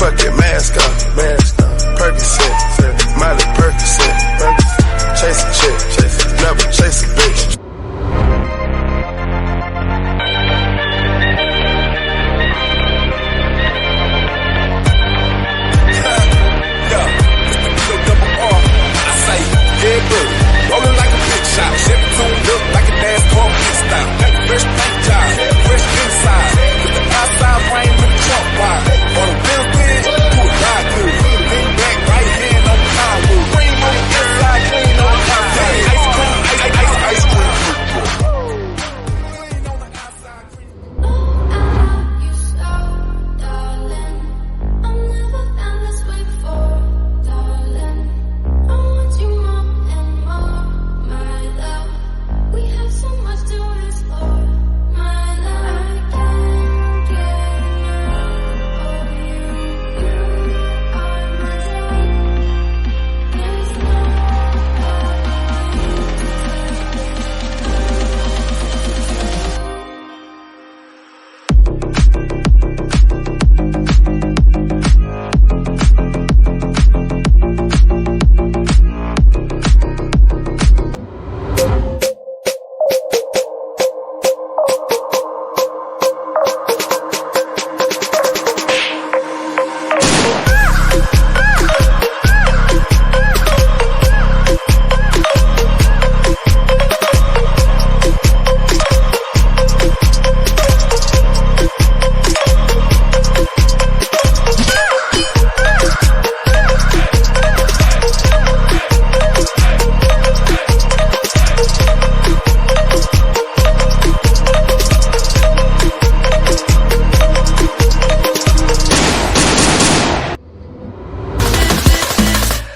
Fuck it, mask off. Percocet, Miley Percocet. Chase a chick, never chase a bitch. Rolling like a big shot, Chevy tuned up like a NASCAR pit stop. Got the fresh paint job, fresh inside. With the outside frame with the trunk wide. On the real good, do it ride good. Lean back, right hand on the plywood. Cream on the inside, clean on the outside. Ice cream, ice cream. Clean on the outside, cream. You so, darling. I've never found this way before, darling. I want you more and more, my love. We have so much to explore, my love. I can't get enough of you. You are my drug. There's no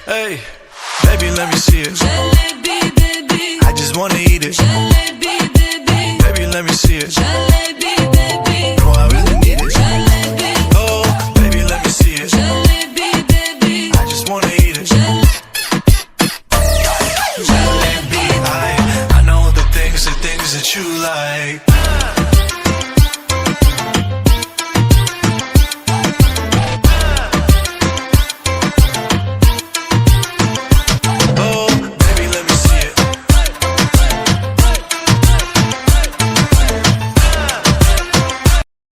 Hey, baby, let me see it. I just wanna eat it.